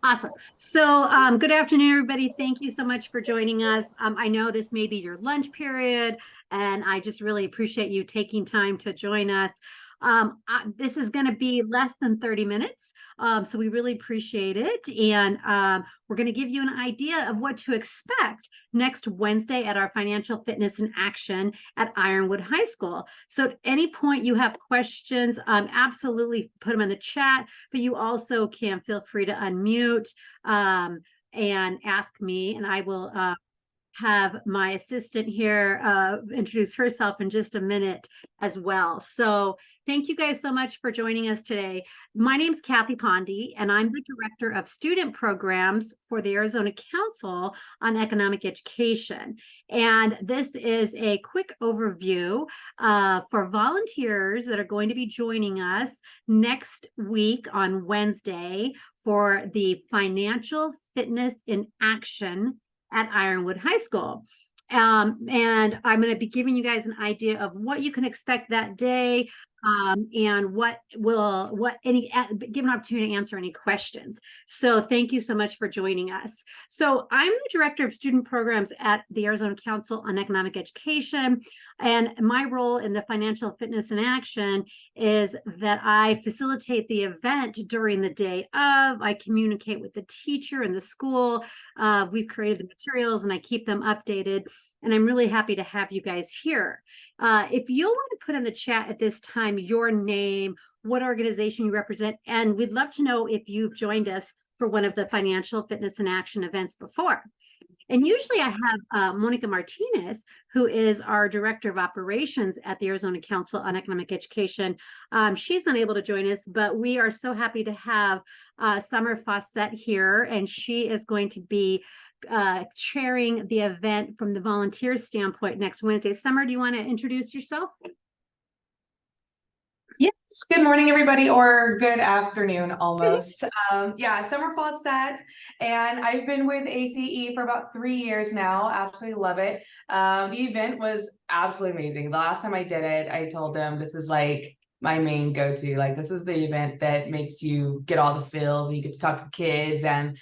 Awesome. So, good afternoon, everybody. Thank you so much for joining us. I know this may be your lunch period, and I just really appreciate you taking time to join us. This is going to be less than 30 minutes, so we really appreciate it. And we're going to give you an idea of what to expect next Wednesday at our Financial Fitness in Action at Ironwood High School. So, at any point you have questions, absolutely put them in the chat, but you also can feel free to unmute and ask me, and I will have my assistant here introduce herself in just a minute as well. So thank you guys so much for joining us today. My name is Kathy Pondy, and I'm the Director of Student Programs for the Arizona Council on Economic Education. And this is a quick overview for volunteers that are going to be joining us next week on Wednesday for the Financial Fitness in Action at Ironwood High School. And I'm going to be giving you guys an idea of what you can expect that day, and give an opportunity to answer any questions. So thank you so much for joining us. So I'm the Director of Student Programs at the Arizona Council on Economic Education. And my role in the Financial Fitness in Action is that I facilitate the event during the day of. I communicate with the teacher and the school. We've created the materials and I keep them updated. And I'm really happy to have you guys here. If you'll want to put in the chat at this time your name, what organization you represent, and we'd love to know if you've joined us for one of the Financial Fitness in Action events before. And usually I have Monica Martinez, who is our Director of Operations at the Arizona Council on Economic Education. She's unable to join us, but we are so happy to have Summer Fawcett here, and she is going to be chairing the event from the volunteer standpoint next Wednesday. Summer, do you want to introduce yourself? Yes, good morning, everybody, or good afternoon almost. Summer Fawcett, and I've been with ACE for about 3 years now. Absolutely love it. The event was absolutely amazing. The last time I did it, I told them this is like my main go-to. Like, this is the event that makes you get all the feels. You get to talk to the kids, and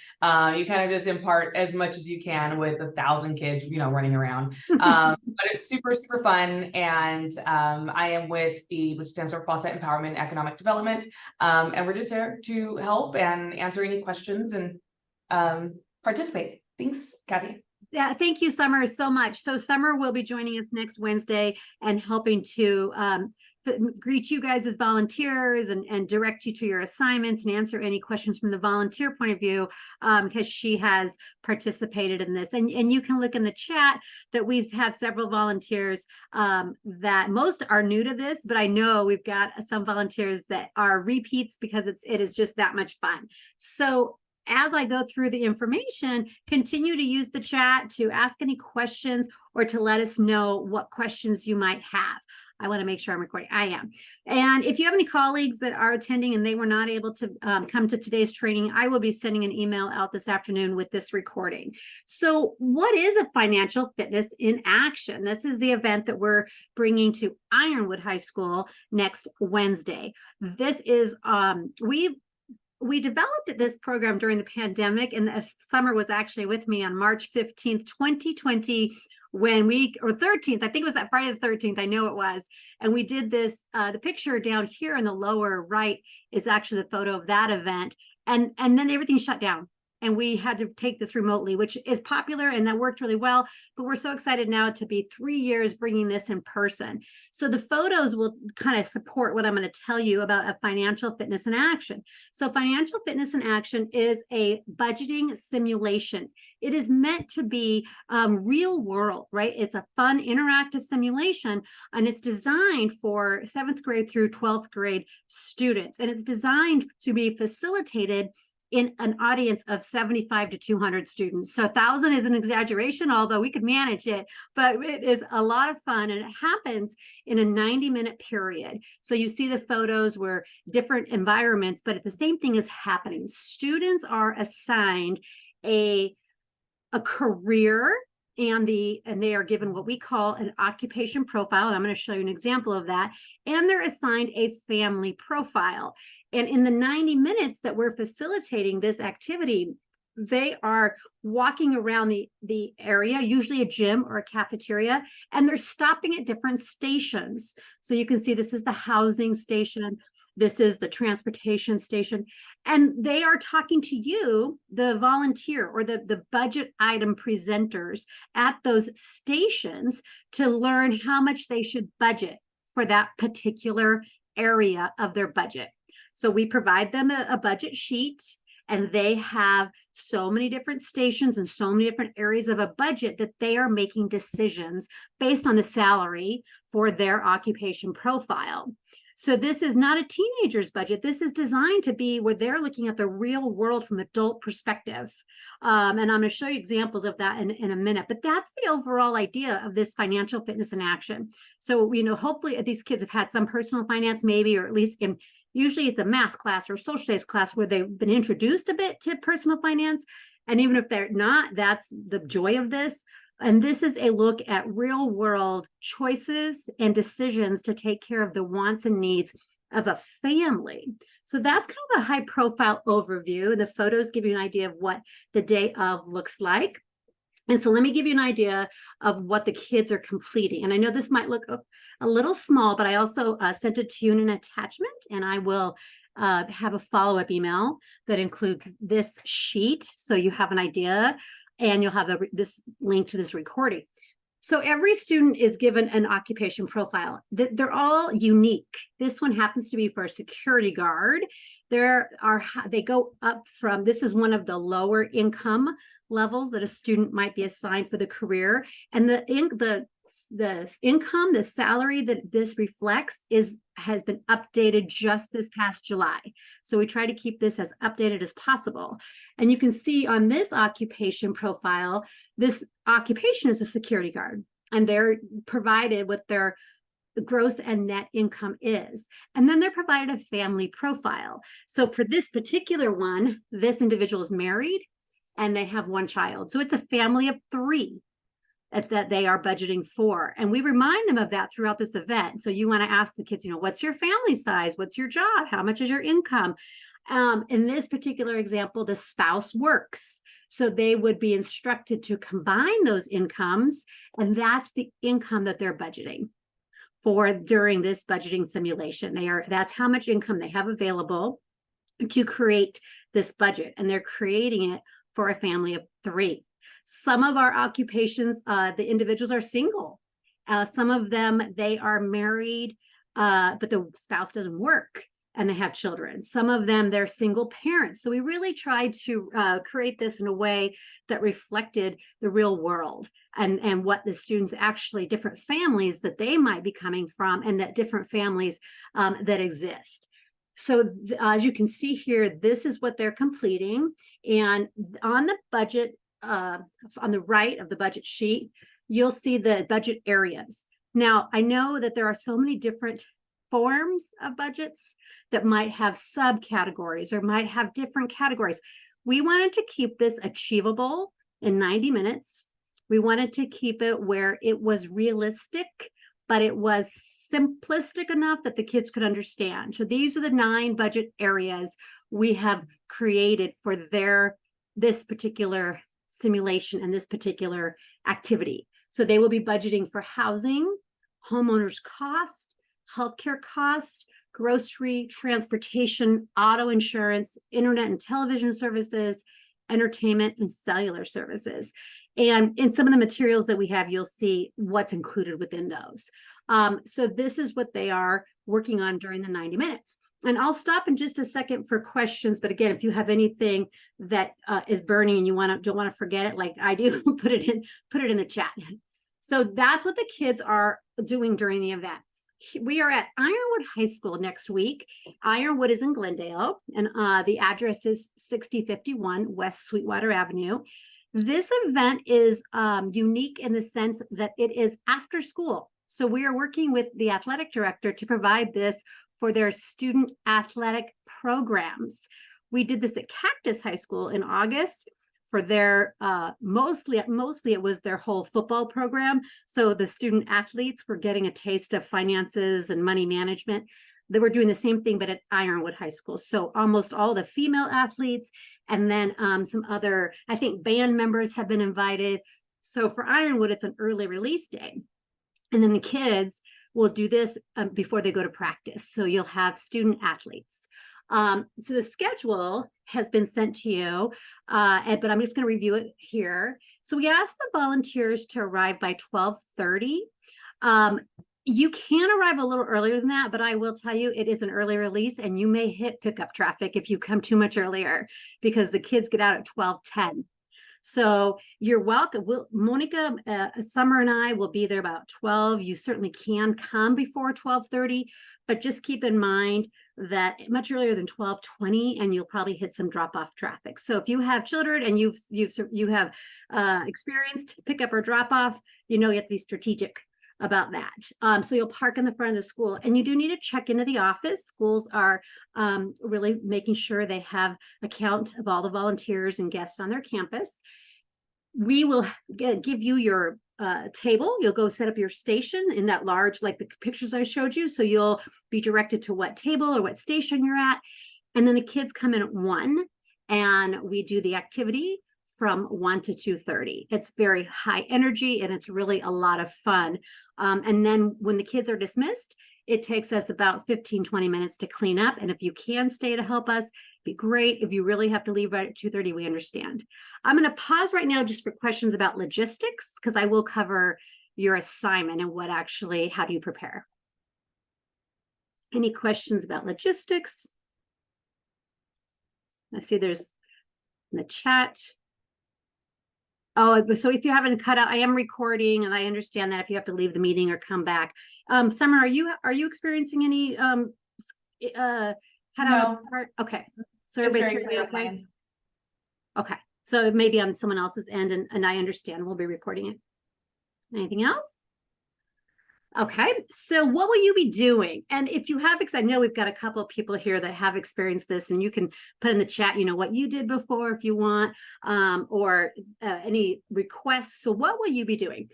you kind of just impart as much as you can with 1,000 kids, running around. But it's super, super fun. And I am with which stands for Fawcett Empowerment Economic Development. And we're just here to help and answer any questions and participate. Thanks, Kathy. Yeah, thank you, Summer, so much. So Summer will be joining us next Wednesday and helping to greet you guys as volunteers and direct you to your assignments and answer any questions from the volunteer point of view, because she has participated in this. And you can look in the chat that we have several volunteers that most are new to this, but I know we've got some volunteers that are repeats because it is just that much fun. So as I go through the information, continue to use the chat to ask any questions or to let us know what questions you might have. I want to make sure I'm recording. I am. And if you have any colleagues that are attending and they were not able to come to today's training, I will be sending an email out this afternoon with this recording. So what is a Financial Fitness in Action? This is the event that we're bringing to Ironwood High School next Wednesday. This is, we developed this program during the pandemic, and Summer was actually with me on March 15th, 2020, or 13th, I think it was that Friday the 13th, I know it was. And we did this, the picture down here in the lower right is actually the photo of that event. And then everything shut down. And we had to take this remotely, which is popular and that worked really well. But we're so excited now to be 3 years bringing this in person. So the photos will kind of support what I'm going to tell you about a Financial Fitness in Action. So Financial Fitness in Action is a budgeting simulation. It is meant to be real world, right? It's a fun, interactive simulation, and it's designed for 7th grade through 12th grade students. And it's designed to be facilitated in an audience of 75 to 200 students. So 1,000 is an exaggeration, although we could manage it, but it is a lot of fun, and it happens in a 90-minute period. So you see the photos where different environments, but the same thing is happening. Students are assigned a career, and they are given what we call an occupation profile, and I'm going to show you an example of that, and they're assigned a family profile. And in the 90 minutes that we're facilitating this activity, they are walking around the area, usually a gym or a cafeteria, and they're stopping at different stations. So you can see this is the housing station. This is the transportation station. And they are talking to you, the volunteer or the budget item presenters at those stations, to learn how much they should budget for that particular area of their budget. So we provide them a budget sheet, and they have so many different stations and so many different areas of a budget that they are making decisions based on the salary for their occupation profile. So this is not a teenager's budget. This is designed to be where they're looking at the real world from adult perspective. And I'm going to show you examples of that in a minute, but that's the overall idea of this financial fitness in action. So, hopefully these kids have had some personal finance, maybe, or at least usually it's a math class or a social studies class where they've been introduced a bit to personal finance. And even if they're not, that's the joy of this. And this is a look at real world choices and decisions to take care of the wants and needs of a family. So that's kind of a high profile overview. The photos give you an idea of what the day of looks like. And so let me give you an idea of what the kids are completing. And I know this might look a little small, but I also sent it to you in an attachment, and I will have a follow-up email that includes this sheet, so you have an idea, and you'll have this link to this recording. So every student is given an occupation profile. They're all unique. This one happens to be for a security guard. They go up from, this is one of the lower income levels that a student might be assigned for the career. And the income, the salary that this reflects has been updated just this past July. So we try to keep this as updated as possible. And you can see on this occupation profile, this occupation is a security guard, and they're provided with their gross and net income is. And then they're provided a family profile. So for this particular one, this individual is married and they have one child. So it's a family of 3 that they are budgeting for. And we remind them of that throughout this event. So you want to ask the kids, what's your family size? What's your job? How much is your income? In this particular example, the spouse works. So they would be instructed to combine those incomes. And that's the income that they're budgeting for during this budgeting simulation. That's how much income they have available to create this budget. And they're creating it for a family of 3. Some of our occupations, the individuals are single. Some of them, they are married, but the spouse doesn't work and they have children. Some of them, they're single parents. So we really tried to create this in a way that reflected the real world and what the students actually, different families that they might be coming from, and that different families that exist. So as you can see here, this is what they're completing. And on the budget, on the right of the budget sheet, you'll see the budget areas. Now, I know that there are so many different forms of budgets that might have subcategories or might have different categories. We wanted to keep this achievable in 90 minutes. We wanted to keep it where it was realistic, but it was simplistic enough that the kids could understand. So these are the 9 budget areas we have created for this particular simulation and this particular activity. So they will be budgeting for housing, homeowners cost, healthcare cost, grocery, transportation, auto insurance, internet and television services, entertainment, and cellular services. And in some of the materials that we have, you'll see what's included within those. So this is what they are working on during the 90 minutes. And I'll stop in just a second for questions. But again, if you have anything that is burning and you don't want to forget it, like I do, put it in the chat. So that's what the kids are doing during the event. We are at Ironwood High School next week. Ironwood is in Glendale, and the address is 6051 West Sweetwater Avenue. This event is unique in the sense that it is after school. So we are working with the athletic director to provide this for their student athletic programs. We did this at Cactus High School in August for their mostly it was their whole football program. So the student athletes were getting a taste of finances and money management. They were doing the same thing, but at Ironwood High School. So almost all the female athletes, and then some other, I think band members have been invited. So for Ironwood, it's an early release day. And then the kids will do this before they go to practice. So you'll have student athletes. So the schedule has been sent to you, but I'm just going to review it here. So we asked the volunteers to arrive by 12:30. You can arrive a little earlier than that, but I will tell you it is an early release and you may hit pickup traffic if you come too much earlier because the kids get out at 12:10. So you're welcome. Monica, Summer and I will be there about 12. You certainly can come before 12:30, but just keep in mind that much earlier than 12:20 and you'll probably hit some drop-off traffic. So if you have children and you have experienced pickup or drop-off, you have to be strategic about that. So you'll park in the front of the school and you do need to check into the office. Schools are really making sure they have a count of all the volunteers and guests on their campus. We will give you your table. You'll go set up your station in that large, like the pictures I showed you. So you'll be directed to what table or what station you're at. And then the kids come in at 1 and we do the activity from 1 to 2:30. It's very high energy and it's really a lot of fun. And then when the kids are dismissed, it takes us about 15-20 minutes to clean up. And if you can stay to help us, be great. If you really have to leave right at 2:30, we understand. I'm going to pause right now just for questions about logistics, because I will cover your assignment and how do you prepare? Any questions about logistics? I see there's in the chat. Oh, so if you haven't cut out, I am recording and I understand that if you have to leave the meeting or come back. Summer, are you experiencing any cut out part? Okay. So everybody's okay? Okay. So it may be on someone else's end and I understand we'll be recording it. Anything else? Okay, so what will you be doing? And if you have, because I know we've got a couple of people here that have experienced this, and you can put in the chat, what you did before if you want, or any requests. So what will you be doing?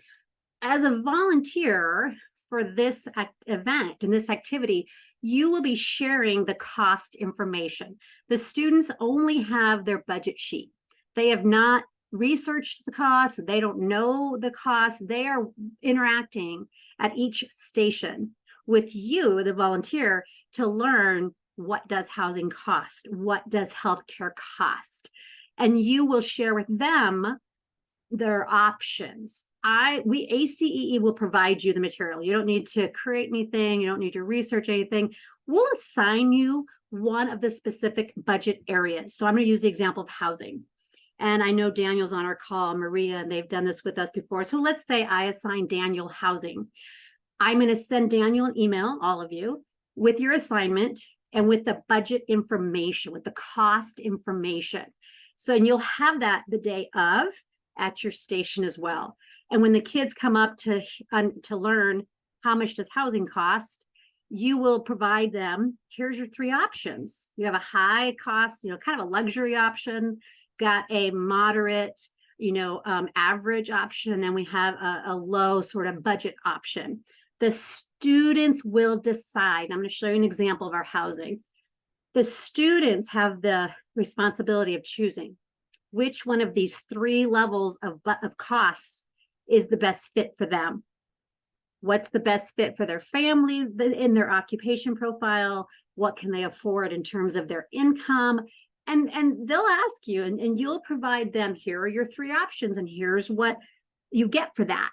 As a volunteer for this event and this activity, you will be sharing the cost information. The students only have their budget sheet. They have not researched the costs. They don't know the costs. They are interacting at each station with you, the volunteer, to learn what does housing cost, what does healthcare cost, and you will share with them their options. ACEE will provide you the material. You don't need to create anything. You don't need to research anything. We'll assign you one of the specific budget areas. So I'm going to use the example of housing. And I know Daniel's on our call, Maria, and they've done this with us before. So let's say I assign Daniel housing. I'm going to send Daniel an email, all of you, with your assignment and with the budget information, with the cost information. So, and you'll have that the day of at your station as well. And when the kids come up to learn how much does housing cost, you will provide them, here's your 3 options. You have a high cost, kind of a luxury option, got a moderate, average option, and then we have a low sort of budget option. The students will decide. I'm going to show you an example of our housing. The students have the responsibility of choosing which one of these 3 levels of costs is the best fit for them. What's the best fit for their family in their occupation profile? What can they afford in terms of their income? And they'll ask you, and you'll provide them, here are your 3 options, and here's what you get for that.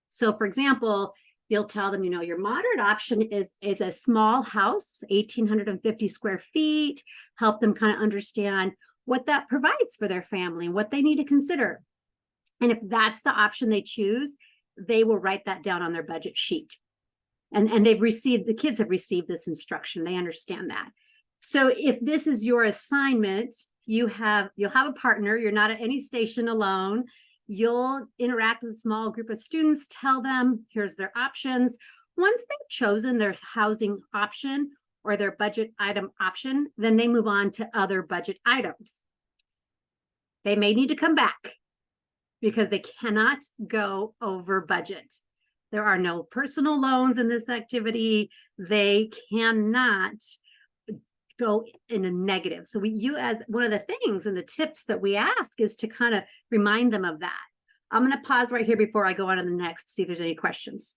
So for example, you'll tell them, your moderate option is a small house, 1,850 square feet, help them kind of understand what that provides for their family and what they need to consider. And if that's the option they choose, they will write that down on their budget sheet. And the kids have received this instruction. They understand that. So if this is your assignment, you'll have a partner. You're not at any station alone. You'll interact with a small group of students, tell them, here's their options. Once they've chosen their housing option or their budget item option, then they move on to other budget items. They may need to come back because they cannot go over budget. There are no personal loans in this activity. They cannot go in a negative. So you as one of the things and the tips that we ask is to kind of remind them of that. I'm going to pause right here before I go on to the next to see if there's any questions.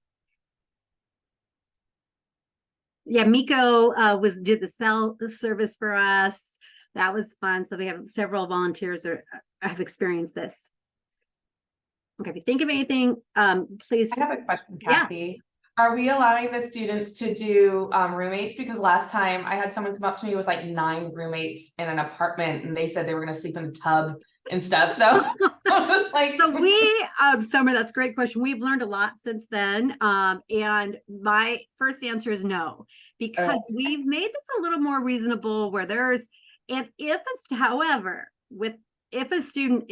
Yeah, Miko did the cell service for us. That was fun. So we have several volunteers that have experienced this. Okay, if you think of anything, please. I have a question, Kathy. Are we allowing the students to do roommates? Because last time I had someone come up to me with like 9 roommates in an apartment and they said they were going to sleep in the tub and stuff. So I was like, So we, Summer, that's a great question. We've learned a lot since then. And my first answer is no, because we've made this a little more reasonable where there's, and however, if a student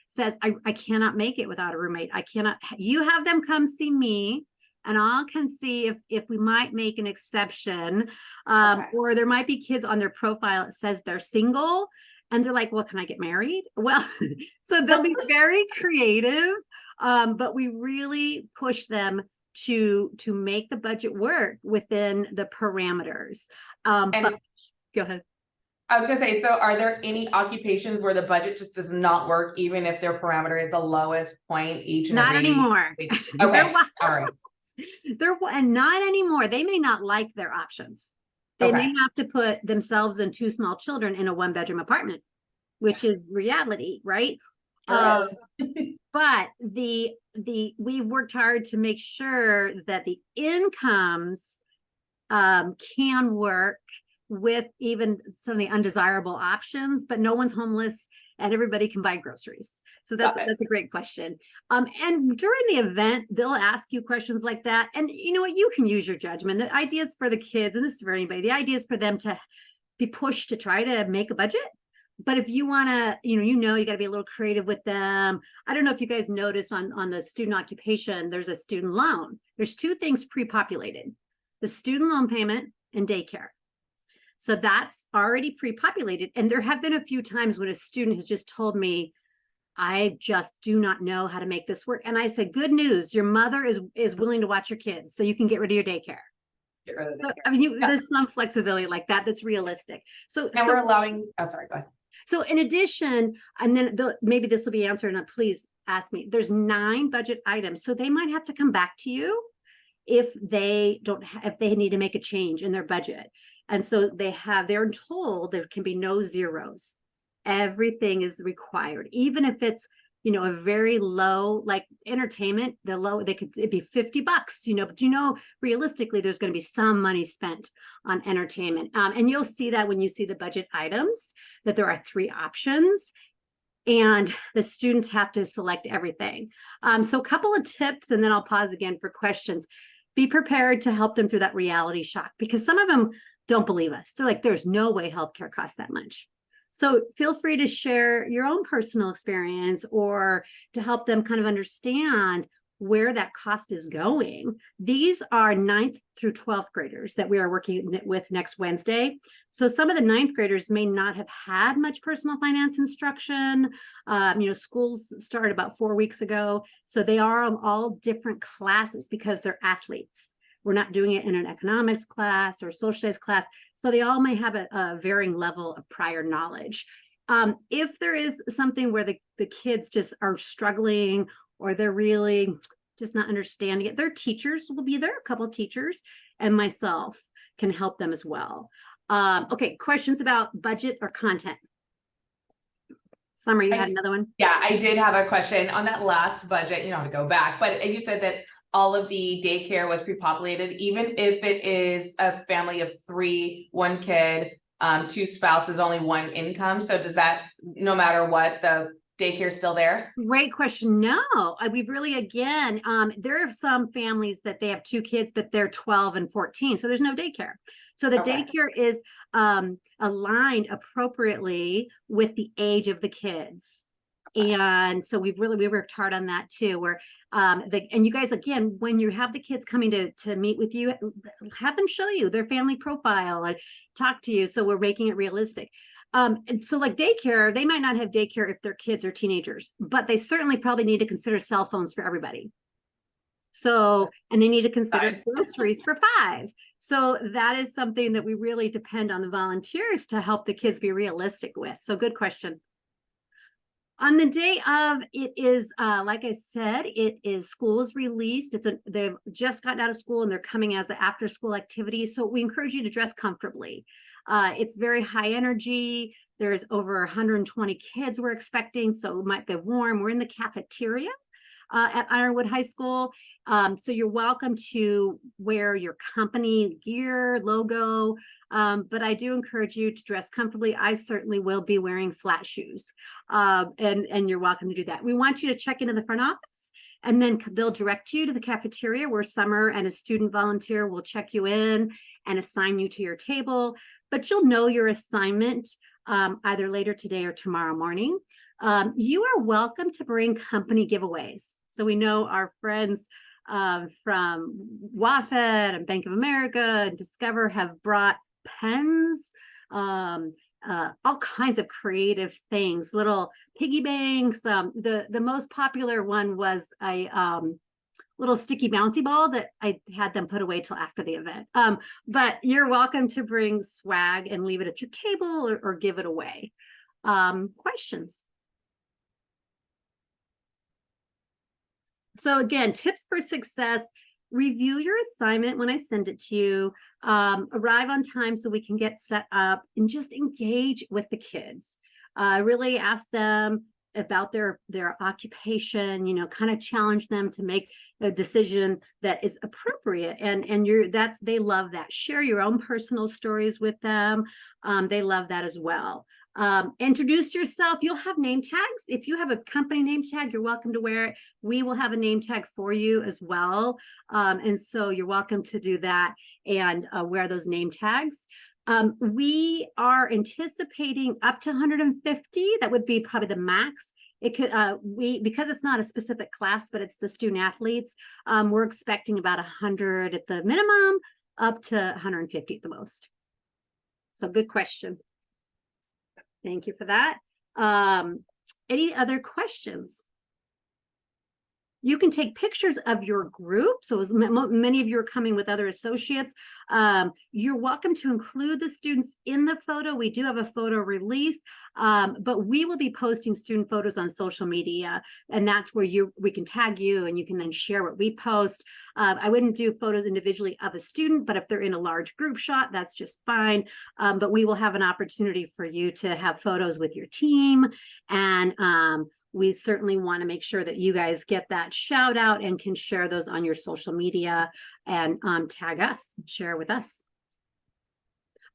says, I cannot make it without a roommate, I cannot, you have them come see me and I can see if we might make an exception, or there might be kids on their profile that says they're single and they're like, well, can I get married? Well, so they'll be very creative, but we really push them to make the budget work within the parameters. But go ahead. I was gonna say, so are there any occupations where the budget just does not work, even if their parameter is the lowest point each and Not every anymore. Okay, all right. And not anymore. They may not like their options. They may have to put themselves and 2 small children in a 1-bedroom apartment, which is reality, right? Sure But we worked hard to make sure that the incomes can work with even some of the undesirable options, but no one's homeless and everybody can buy groceries. So that's a great question. And during the event, they'll ask you questions like that. And you know what, you can use your judgment. The idea is for the kids, and this is for anybody, the idea is for them to be pushed to try to make a budget. But if you want to, you got to be a little creative with them. I don't know if you guys noticed on the student occupation, there's a student loan. There's 2 things pre-populated: the student loan payment and daycare. So that's already pre-populated. And there have been a few times when a student has just told me, I just do not know how to make this work. And I said, good news, your mother is willing to watch your kids, so you can get rid of your daycare. Get rid of the daycare. So, I mean, there's some flexibility like that that's realistic. So we're allowing, sorry, go ahead. So in addition, and then maybe this will be answered, and please ask me, there's 9 budget items. So they might have to come back to you if they need to make a change in their budget. And so they're told there can be no zeros. Everything is required, even if it's, a very low, like entertainment, it'd be $50, but realistically, there's going to be some money spent on entertainment. And you'll see that when you see the budget items, that there are 3 options and the students have to select everything. So a couple of tips, and then I'll pause again for questions. Be prepared to help them through that reality shock, because some of them don't believe us. They're like, there's no way healthcare costs that much. So feel free to share your own personal experience or to help them kind of understand where that cost is going. These are 9th through 12th graders that we are working with next Wednesday. So some of the 9th graders may not have had much personal finance instruction. Schools started about 4 weeks ago. So they are on all different classes because they're athletes. We're not doing it in an economics class or social studies class. So they all may have a varying level of prior knowledge. If there is something where the kids just are struggling or they're really just not understanding it, their teachers will be there. A couple of teachers and myself can help them as well. Okay, questions about budget or content? Summer, you had another one? Yeah, I did have a question on that last budget. You don't have to go back, but you said that all of the daycare was pre-populated, even if it is a family of 3, 1 kid, 2 spouses, only 1 income. So does that, no matter what, the daycare is still there? Great question. No, we've really, again, there are some families that they have 2 kids, but they're 12 and 14. So there's no daycare. So the daycare is aligned appropriately with the age of the kids. And so we worked hard on that too, where and you guys, again, when you have the kids coming to meet with you, have them show you their family profile and talk to you. So we're making it realistic. And so like daycare, they might not have daycare if their kids are teenagers, but they certainly probably need to consider cell phones for everybody. So, and they need to consider Fine. groceries for 5. So that is something that we really depend on the volunteers to help the kids be realistic with. So good question. On the day of, it is, like I said, it is school is released. They've just gotten out of school and they're coming as an after school activity. So we encourage you to dress comfortably. It's very high energy. There's over 120 kids we're expecting, so it might be warm. We're in the cafeteria at Ironwood High School. So you're welcome to wear your company gear, logo, but I do encourage you to dress comfortably. I certainly will be wearing flat shoes, and you're welcome to do that. We want you to check into the front office, and then they'll direct you to the cafeteria where Summer and a student volunteer will check you in and assign you to your table, but you'll know your assignment either later today or tomorrow morning. You are welcome to bring company giveaways. So we know our friends from WAFED and Bank of America and Discover have brought pens, all kinds of creative things, little piggy banks. The most popular one was a little sticky bouncy ball that I had them put away till after the event. But you're welcome to bring swag and leave it at your table or give it away. Questions? So again, tips for success: review your assignment when I send it to you, arrive on time so we can get set up, and just engage with the kids. Really ask them about their occupation, kind of challenge them to make a decision that is appropriate. And they love that. Share your own personal stories with them. They love that as well. Introduce yourself. You'll have name tags. If you have a company name tag, you're welcome to wear it. We will have a name tag for you as well. And so you're welcome to do that and wear those name tags. We are anticipating up to 150. That would be probably the max. It could because it's not a specific class, but it's the student athletes. We're expecting about 100 at the minimum, up to 150 at the most. So good question. Thank you for that. Any other questions? You can take pictures of your group. So as many of you are coming with other associates, you're welcome to include the students in the photo. We do have a photo release, but we will be posting student photos on social media, and that's where we can tag you and you can then share what we post. I wouldn't do photos individually of a student, but if they're in a large group shot, that's just fine. But we will have an opportunity for you to have photos with your team, and we certainly want to make sure that you guys get that shout out and can share those on your social media and tag us, share with us.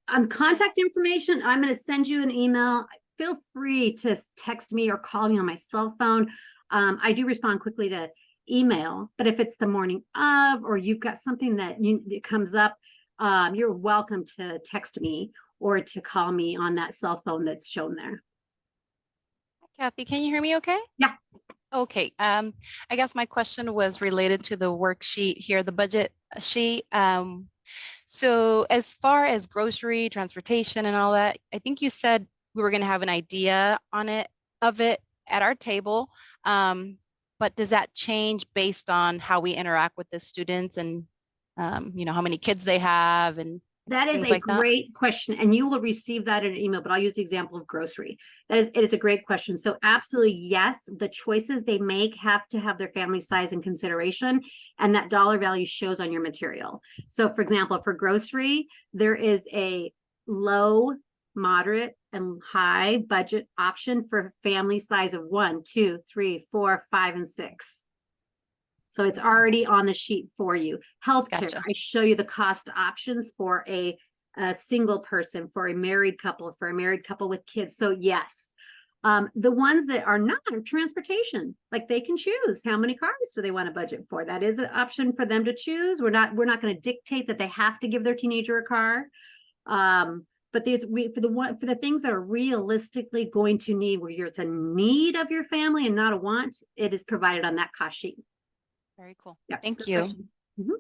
Contact information, I'm going to send you an email. Feel free to text me or call me on my cell phone. I do respond quickly to email, but if it's the morning of, or you've got something that comes up, you're welcome to text me or to call me on that cell phone that's shown there. Kathy, can you hear me okay? Yeah. Okay. I guess my question was related to the worksheet here, the budget sheet. So as far as grocery, transportation and all that, I think you said we were going to have an idea of it at our table. But does that change based on how we interact with the students and, how many kids they have and that is a great question, and you will receive that in an email, but I'll use the example of grocery. It is a great question. So absolutely, yes, the choices they make have to have their family size in consideration, and that dollar value shows on your material. So for example, for grocery, there is a low, moderate, and high budget option for family size of 1, 2, 3, 4, 5, and 6. So it's already on the sheet for you. Healthcare, Gotcha. I show you the cost options for a single person, for a married couple, with kids. So yes, the ones that are not are transportation. Like they can choose how many cars do they want to budget for. That is an option for them to choose. We're not going to dictate that they have to give their teenager a car. But for the things that are realistically going to need, where it's a need of your family and not a want, it is provided on that cost sheet. Very cool. Yeah, Thank you. Mm-hmm.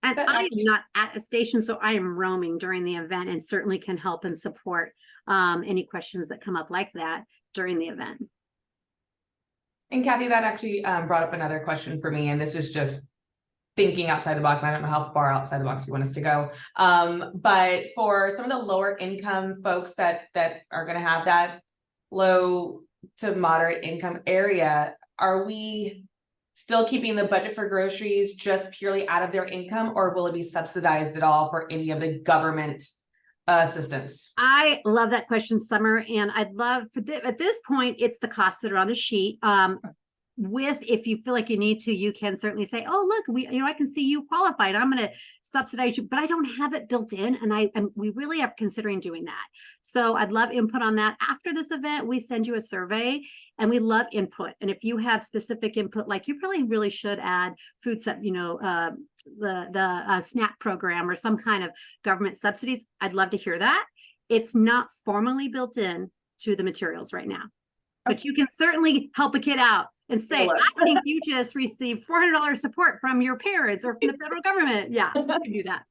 And I am not at a station, so I am roaming during the event and certainly can help and support any questions that come up like that during the event. And Kathy, that actually brought up another question for me, and this is just thinking outside the box. I don't know how far outside the box you want us to go. But for some of the lower income folks that are going to have that low to moderate income area, are we still keeping the budget for groceries just purely out of their income, or will it be subsidized at all for any of the government assistance? I love that question, Summer, and I'd love for at this point, it's the costs that are on the sheet. If you feel like you need to, you can certainly say, oh, look, I can see you qualified. I'm going to subsidize you, but I don't have it built in. And we really are considering doing that. So I'd love input on that. After this event, we send you a survey and we love input. And if you have specific input, like you probably really should add food, the SNAP program or some kind of government subsidies, I'd love to hear that. It's not formally built in to the materials right now, but you can certainly help a kid out and say, I think you just received $400 support from your parents or from the federal government. Yeah, you can do that.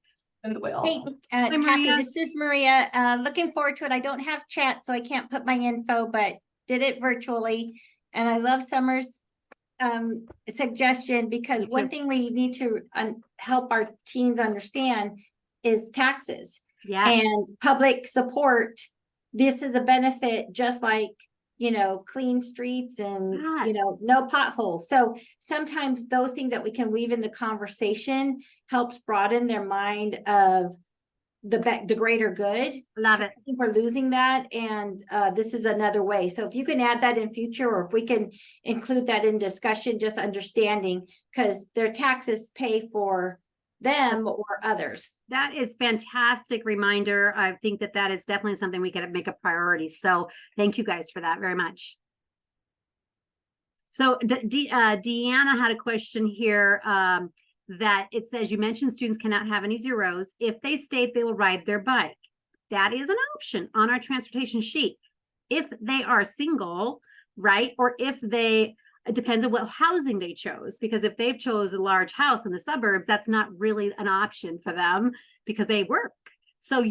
Hey, Kathy, this is Maria. Looking forward to it. I don't have chat, so I can't put my info, but did it virtually. And I love Summer's suggestion, because one thing we need to help our teens understand is taxes and public support. This is a benefit, just like, clean streets and, no potholes. So sometimes those things that we can weave in the conversation helps broaden their mind of the greater good. Love it. I think we're losing that. And this is another way. So if you can add that in future, or if we can include that in discussion, just understanding, because their taxes pay for them or others. That is fantastic reminder. I think that is definitely something we can make a priority. So thank you guys for that very much. So Deanna had a question here that it says, you mentioned students cannot have any zeros. If they state they will ride their bike, that is an option on our transportation sheet. If they are single, right? Or if it depends on what housing they chose, because if they've chose a large house in the suburbs, that's not really an option for them because they work. So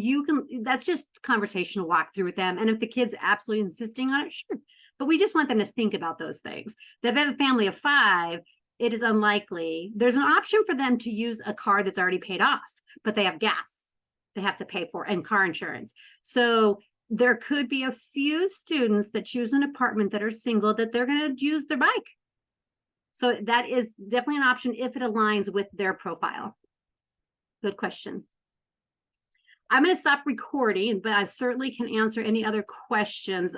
that's just conversational walk through with them. And if the kid's absolutely insisting on it, sure. But we just want them to think about those things. If they have a family of 5, it is unlikely. There's an option for them to use a car that's already paid off, but they have gas they have to pay for and car insurance. So there could be a few students that choose an apartment that are single that they're going to use their bike. So that is definitely an option if it aligns with their profile. Good question. I'm going to stop recording, but I certainly can answer any other questions.